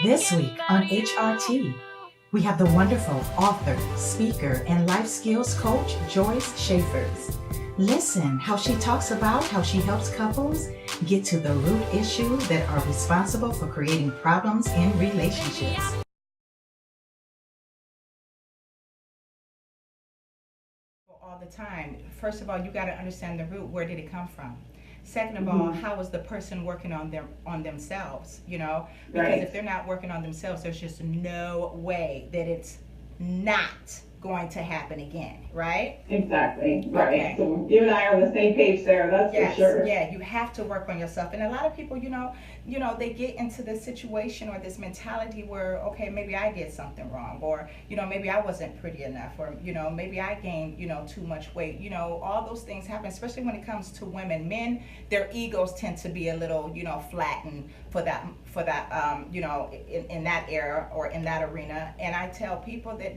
This week on HRT, we have the wonderful author, speaker, and life skills coach, Joyce Schafers. Listen how she talks about how she helps couples get to the root issues that are responsible for creating problems in relationships. All the time. First of all, you got to understand the root. Where did it come from? Second of all, how is the person working on themselves? Because if they're not working on themselves, there's just no way that it's not going to happen again, right? Exactly. Right. Okay. So you and I are on the same page there. That's Yes, for sure. yeah, you have to work on yourself. And a lot of people, they get into this situation or this mentality where, okay, maybe I did something wrong, or, maybe I wasn't pretty enough, or, maybe I gained, too much weight. All those things happen, especially when it comes to women. Men, their egos tend to be a little, flattened for that, in that era or in that arena. And I tell people that,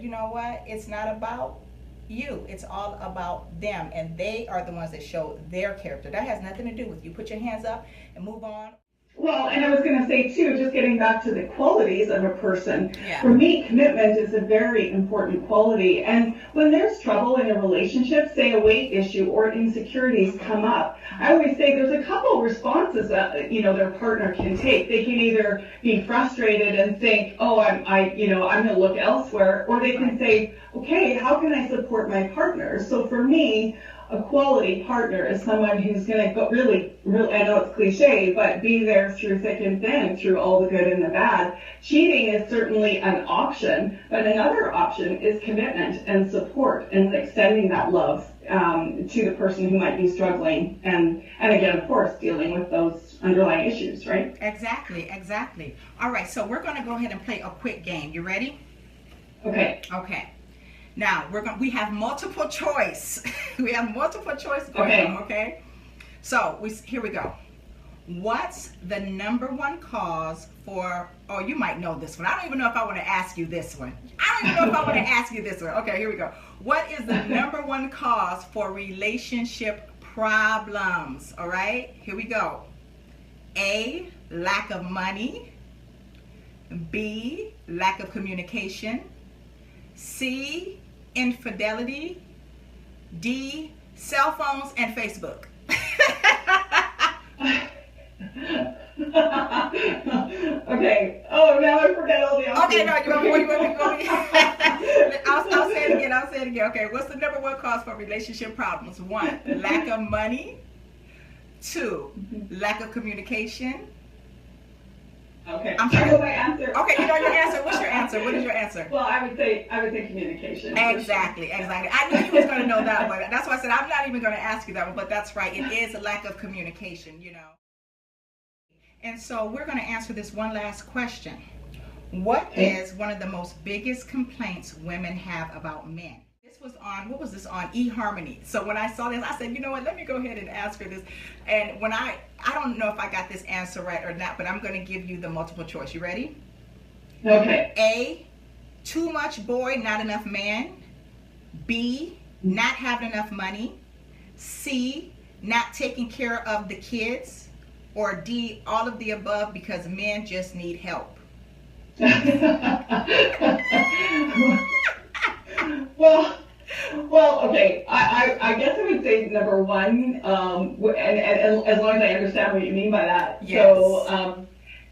it's not about you, it's all about them, and they are the ones that show their character. That has nothing to do with you. Put your hands up and move on. Well, and I was going to say too, just getting back to the qualities of a person, Yeah. For me, commitment is a very important quality. And when there's trouble in a relationship, say a weight issue or insecurities come up, I always say there's a couple responses that their partner can take. They can either be frustrated and think, oh, I'm going to look elsewhere, or they can say, okay, how can I support my partner? So for me, a quality partner is someone who's going to go really, I know it's cliche, but be there through thick and thin, through all the good and the bad. Cheating is certainly an option, but another option is commitment and support and extending that love to the person who might be struggling. And again, of course, dealing with those underlying issues, right? Exactly. All right, so we're going to go ahead and play a quick game. You ready? Okay. Now, we have multiple choice. We have multiple choice going on, okay? So, here we go. What's the number one cause for, you might know this one. I don't even know if I want to ask you this one. Okay, here we go. What is the number one cause for relationship problems? All right, here we go. A, lack of money. B, lack of communication. C, infidelity. D, cell phones and Facebook. Okay. Oh, now I forget all the options. Okay, no, you want me? I'll say it again. Okay, what's the number one cause for relationship problems? 1, lack of money. 2, lack of communication. Okay. I'm sorry. I know my answer. Okay, you know your answer. What's your answer? What is your answer? Well, I would say communication. Exactly. I knew you was going to know that one. That's why I said I'm not even going to ask you that one, but that's right. It is a lack of communication, And so we're going to answer this one last question. What is one of the most biggest complaints women have about men? This was on, what was this on? eHarmony. So when I saw this, I said, you know what, let me go ahead and ask her this. And when I don't know if I got this answer right or not, but I'm going to give you the multiple choice. You ready? Okay. A, too much boy, not enough man. B, not having enough money. C, not taking care of the kids. Or D, all of the above because men just need help. Well, okay. I guess I would say number one, and as long as I understand what you mean by that. Yes. So,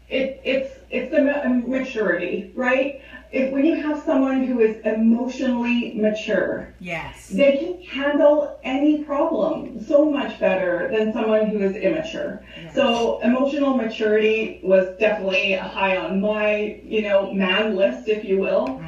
it's the maturity, right? When you have someone who is emotionally mature, yes, they can handle any problem so much better than someone who is immature. Yes. So emotional maturity was definitely high on my, man list, if you will.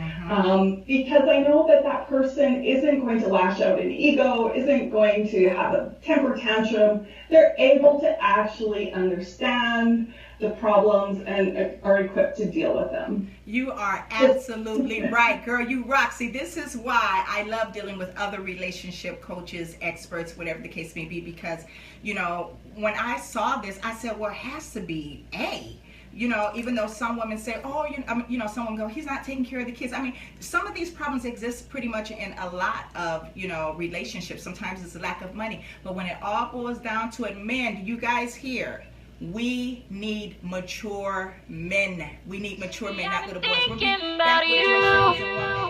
Because I know that person isn't going to lash out in ego, isn't going to have a temper tantrum. They're able to actually understand the problems and are equipped to deal with them. You are absolutely right, girl. You rock. See, this is why I love dealing with other relationship coaches, experts, whatever the case may be, because, when I saw this, I said, well, it has to be A. Even though some women say, someone go, he's not taking care of the kids. I mean, some of these problems exist pretty much in a lot of, relationships. Sometimes it's a lack of money. But when it all boils down to it, men, do you guys hear? We need mature men. We need mature men, not little boys. We'll be back with Joyce Schafers in 1 minute.